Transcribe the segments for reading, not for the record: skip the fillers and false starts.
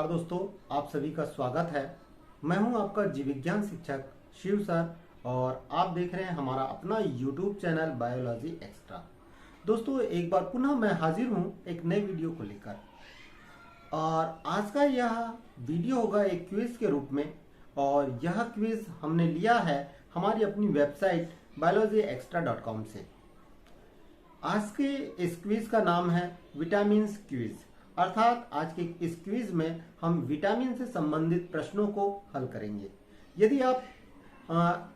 नमस्कार दोस्तों, आप सभी का स्वागत है। मैं हूं आपका जीव विज्ञान शिक्षक शिव सर और आप देख रहे हैं हमारा अपना YouTube चैनल बायोलॉजी एक्स्ट्रा। दोस्तों, एक बार पुनः मैं हाजिर हूं एक नई वीडियो को लेकर और आज का यह वीडियो होगा एक क्विज के रूप में। और यह क्विज हमने लिया है हमारी अपनी वेबसाइट biologyextra.com से। आज के इस क्विज का नाम है विटामिन क्विज, अर्थात आज के इस क्विज में हम विटामिन से संबंधित प्रश्नों को हल करेंगे। यदि आप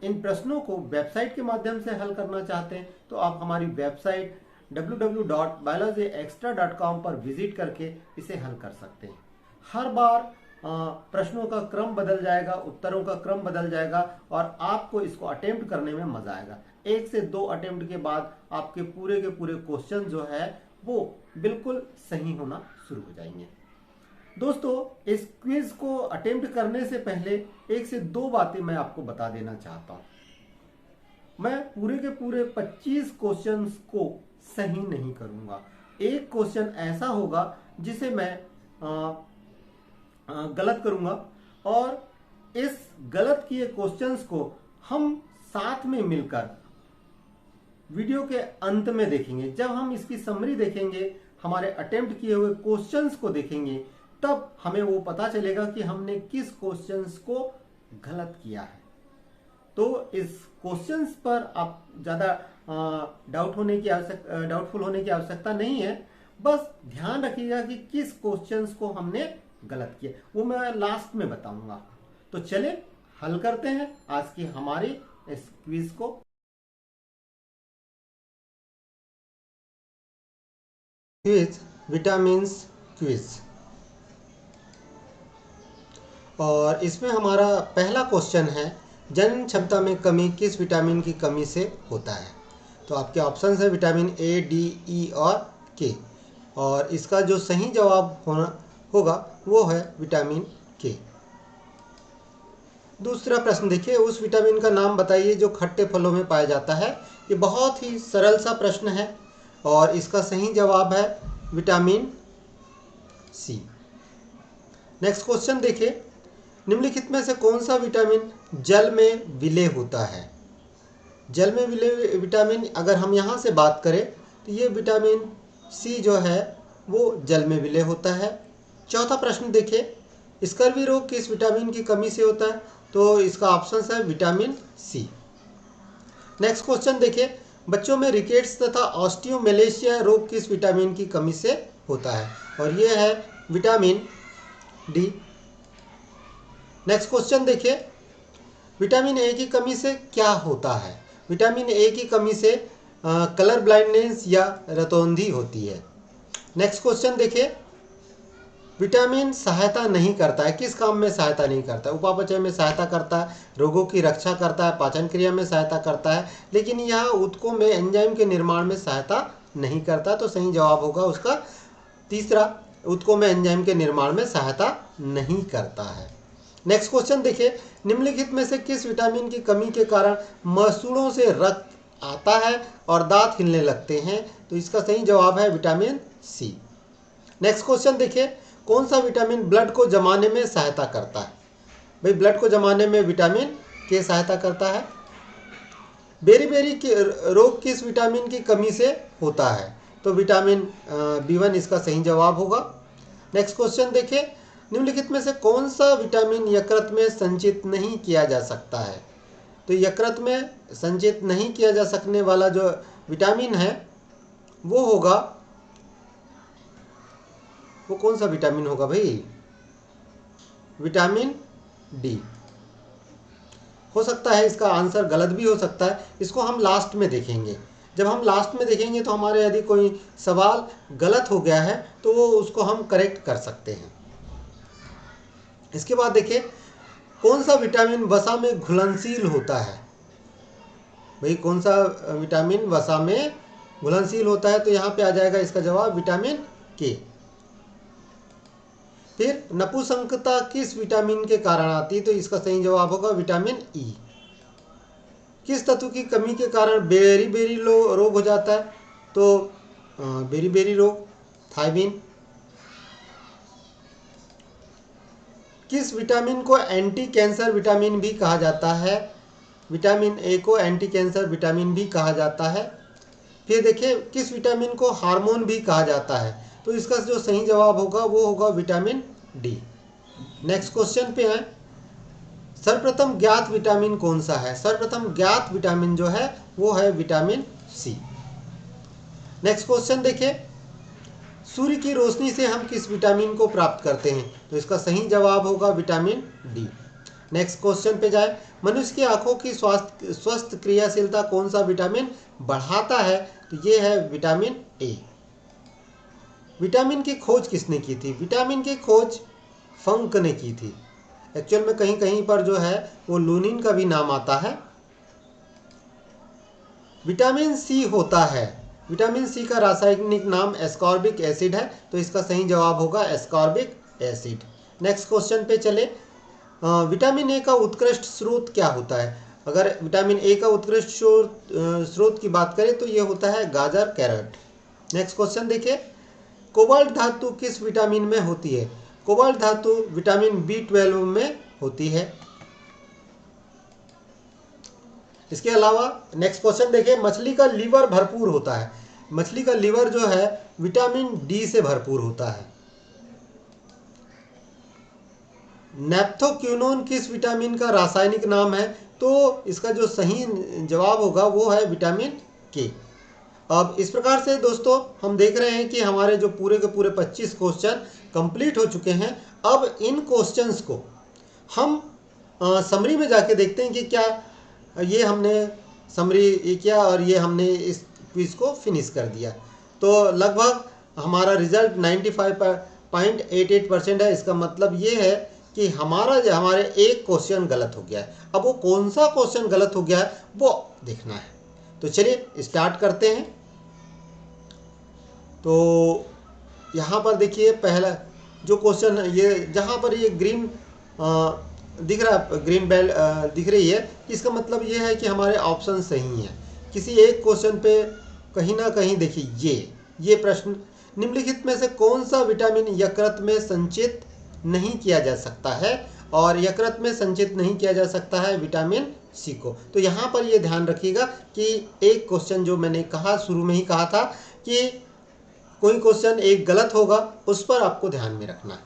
इन प्रश्नों को वेबसाइट के माध्यम से हल करना चाहते हैं तो आप हमारी वेबसाइट www.biologyextra.com पर विजिट करके इसे हल कर सकते हैं। हर बार प्रश्नों का क्रम बदल जाएगा, उत्तरों का क्रम बदल जाएगा और आपको इसको अटेम्प्ट करने में मजा आएगा। 1 से 2 अटेम्प्ट के बाद आपके पूरे के पूरे क्वेश्चन जो है वो बिल्कुल सही होना शुरू हो जाएंगे। दोस्तों, इस क्विज को अटेम्प्ट करने से पहले 1 से 2 बातें मैं आपको बता देना चाहता हूं। मैं पूरे के पूरे 25 क्वेश्चंस को सही नहीं करूंगा। एक क्वेश्चन ऐसा होगा जिसे मैं गलत करूंगा और इस गलत किए क्वेश्चंस को हम साथ में मिलकर वीडियो के अंत में देखेंगे। जब हम इसकी समरी देखेंगे, हमारे अटेम्प्ट किए हुए क्वेश्चंस को देखेंगे, तब हमें वो पता चलेगा कि हमने किस क्वेश्चंस को गलत किया है। तो इस क्वेश्चंस पर आप ज्यादा डाउटफुल होने की आवश्यकता नहीं है। बस ध्यान रखिएगा कि किस क्वेश्चंस को हमने गलत किया, वो मैं लास्ट में बताऊंगा। तो चले हल करते हैं आज की हमारी इस क्विज को। क्विज विटामिन क्विज, और इसमें हमारा पहला क्वेश्चन है, जनन क्षमता में कमी किस विटामिन की कमी से होता है। तो आपके ऑप्शन है विटामिन ए, डी, ई और के, और इसका जो सही जवाब होगा वो है विटामिन के। दूसरा प्रश्न देखिए, उस विटामिन का नाम बताइए जो खट्टे फलों में पाया जाता है। ये बहुत ही सरल सा प्रश्न है और इसका सही जवाब है विटामिन सी। नेक्स्ट क्वेश्चन देखिए, निम्नलिखित में से कौन सा विटामिन जल में विलय होता है। जल में विलय विटामिन अगर हम यहाँ से बात करें तो ये विटामिन सी जो है वो जल में विलय होता है। चौथा प्रश्न देखिए, स्कर्वी रोग किस विटामिन की कमी से होता है। तो इसका ऑप्शन है विटामिन सी। नेक्स्ट क्वेश्चन देखिए, बच्चों में रिकेट्स तथा ऑस्टियोमेलेशिया रोग किस विटामिन की कमी से होता है, और ये है विटामिन डी। नेक्स्ट क्वेश्चन देखिए, विटामिन ए की कमी से क्या होता है। विटामिन ए की कमी से कलर ब्लाइंडनेस या रतौंधी होती है। नेक्स्ट क्वेश्चन देखिए, विटामिन सहायता नहीं करता है, किस काम में सहायता नहीं करता है। उपापचय में सहायता करता है, रोगों की रक्षा करता है, पाचन क्रिया में सहायता करता है, लेकिन यह ऊतकों में एंजाइम के निर्माण में सहायता नहीं करता। तो सही जवाब होगा उसका तीसरा, ऊतकों में एंजाइम के निर्माण में सहायता नहीं करता है। नेक्स्ट क्वेश्चन देखिए, निम्नलिखित में से किस विटामिन की कमी के कारण मसूड़ों से रक्त आता है और दांत हिलने लगते हैं। तो इसका सही जवाब है विटामिन सी। नेक्स्ट क्वेश्चन देखिए, कौन सा विटामिन ब्लड को जमाने में सहायता करता है। भाई, ब्लड को जमाने में विटामिन के सहायता करता है। बेरी के रोग किस विटामिन की कमी से होता है। तो विटामिन B1 इसका सही जवाब होगा। नेक्स्ट क्वेश्चन देखिए, निम्नलिखित में से कौन सा विटामिन यकृत में संचित नहीं किया जा सकता है। तो यकृत में संचित नहीं किया जा सकने वाला जो विटामिन है वो होगा, वो कौन सा विटामिन होगा भाई, विटामिन डी। हो सकता है इसका आंसर गलत भी हो सकता है, इसको हम लास्ट में देखेंगे। जब हम लास्ट में देखेंगे तो हमारे यदि कोई सवाल गलत हो गया है तो वो उसको हम करेक्ट कर सकते हैं। इसके बाद देखिए, कौन सा विटामिन वसा में घुलनशील होता है। भाई, कौन सा विटामिन वसा में घुलनशील होता है। तो यहाँ पे आ जाएगा इसका जवाब विटामिन के। फिर नपुंसकता किस विटामिन के कारण आती है। तो इसका सही जवाब होगा विटामिन ई। किस तत्व की कमी के कारण बेरी रोग हो जाता है। तो बेरी रोग थायमिन। किस विटामिन को एंटी कैंसर विटामिन भी कहा जाता है? विटामिन ए को एंटी कैंसर विटामिन भी कहा जाता है। फिर देखिए किस विटामिन को हार्मोन भी कहा जाता है? तो इसका जो सही जवाब होगा वो होगा विटामिन डी। नेक्स्ट क्वेश्चन पे है, सर्वप्रथम ज्ञात विटामिन कौन सा है? सर्वप्रथम ज्ञात विटामिन जो है वो है विटामिन सी। नेक्स्ट क्वेश्चन देखिए, सूर्य की रोशनी से हम किस विटामिन को प्राप्त करते हैं? तो इसका सही जवाब होगा विटामिन डी। नेक्स्ट क्वेश्चन पे जाए, मनुष्य की आंखों की स्वस्थ क्रियाशीलता कौन सा विटामिन बढ़ाता है? तो ये है विटामिन ए। विटामिन की खोज किसने की थी? विटामिन की खोज फंक ने की थी। एक्चुअल में कहीं कहीं पर जो है वो लूनिन का भी नाम आता है। विटामिन सी होता है, विटामिन सी का रासायनिक नाम एस्कॉर्बिक एसिड है, तो इसका सही जवाब होगा एस्कॉर्बिक एसिड। नेक्स्ट क्वेश्चन पे चले, विटामिन ए का उत्कृष्ट स्रोत क्या होता है? अगर विटामिन ए का उत्कृष्ट स्रोत की बात करें तो ये होता है गाजर, कैरेट। नेक्स्ट क्वेश्चन देखिए, कोबाल्ट धातु किस विटामिन में होती है? कोबाल्ट धातु विटामिन B12 में होती है। इसके अलावा नेक्स्ट क्वेश्चन देखिए, मछली का लीवर भरपूर होता है। मछली का लीवर जो है विटामिन डी से भरपूर होता है। नेप्थोक्विनोन किस विटामिन का रासायनिक नाम है? तो इसका जो सही जवाब होगा वो है विटामिन के। अब इस प्रकार से दोस्तों हम देख रहे हैं कि हमारे जो पूरे के पूरे 25 क्वेश्चन कंप्लीट हो चुके हैं। अब इन क्वेश्चंस को हम समरी में जाके देखते हैं कि क्या ये हमने समरी किया और ये हमने इस क्विज को फिनिश कर दिया। तो लगभग हमारा रिजल्ट 95.88% है। इसका मतलब ये है कि हमारे एक क्वेश्चन गलत हो गया है। अब वो कौन सा क्वेश्चन गलत हो गया है वो देखना है। तो चलिए स्टार्ट करते हैं। तो यहाँ पर देखिए पहला जो क्वेश्चन, ये जहाँ पर ये ग्रीन दिख रहा है, ग्रीन बेल दिख रही है, इसका मतलब ये है कि हमारे ऑप्शन सही हैं। किसी एक क्वेश्चन पे कहीं ना कहीं देखिए ये प्रश्न, निम्नलिखित में से कौन सा विटामिन यकृत में संचित नहीं किया जा सकता है? और यकृत में संचित नहीं किया जा सकता है विटामिन सी को। तो यहाँ पर ये ध्यान रखिएगा कि एक क्वेश्चन जो मैंने कहा शुरू में ही कहा था कि कोई क्वेश्चन एक गलत होगा, उस पर आपको ध्यान में रखना है।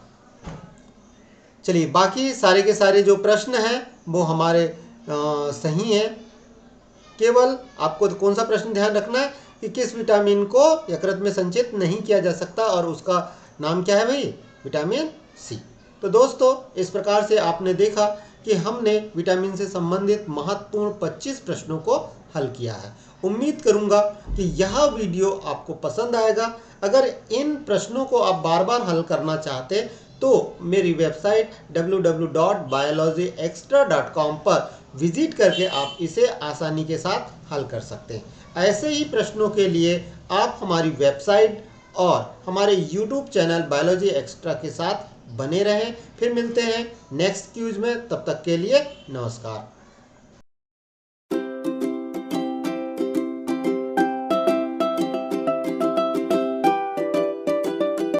चलिए बाकी सारे के सारे जो प्रश्न हैं वो हमारे सही हैं। केवल आपको कौन सा प्रश्न ध्यान रखना है कि किस विटामिन को यकृत में संचित नहीं किया जा सकता और उसका नाम क्या है भाई? Vitamin C. तो दोस्तों इस प्रकार से आपने देखा कि हमने विटामिन से संबंधित महत्वपूर्ण 25 प्रश्नों को हल किया है। उम्मीद करूंगा कि यह वीडियो आपको पसंद आएगा। अगर इन प्रश्नों को आप बार बार हल करना चाहते तो मेरी वेबसाइट www.biologyextra.com पर विजिट करके आप इसे आसानी के साथ हल कर सकते हैं। ऐसे ही प्रश्नों के लिए आप हमारी वेबसाइट और हमारे YouTube चैनल बायोलॉजी एक्स्ट्रा के साथ बने रहें। फिर मिलते हैं नेक्स्ट क्यूज में, तब तक के लिए नमस्कार।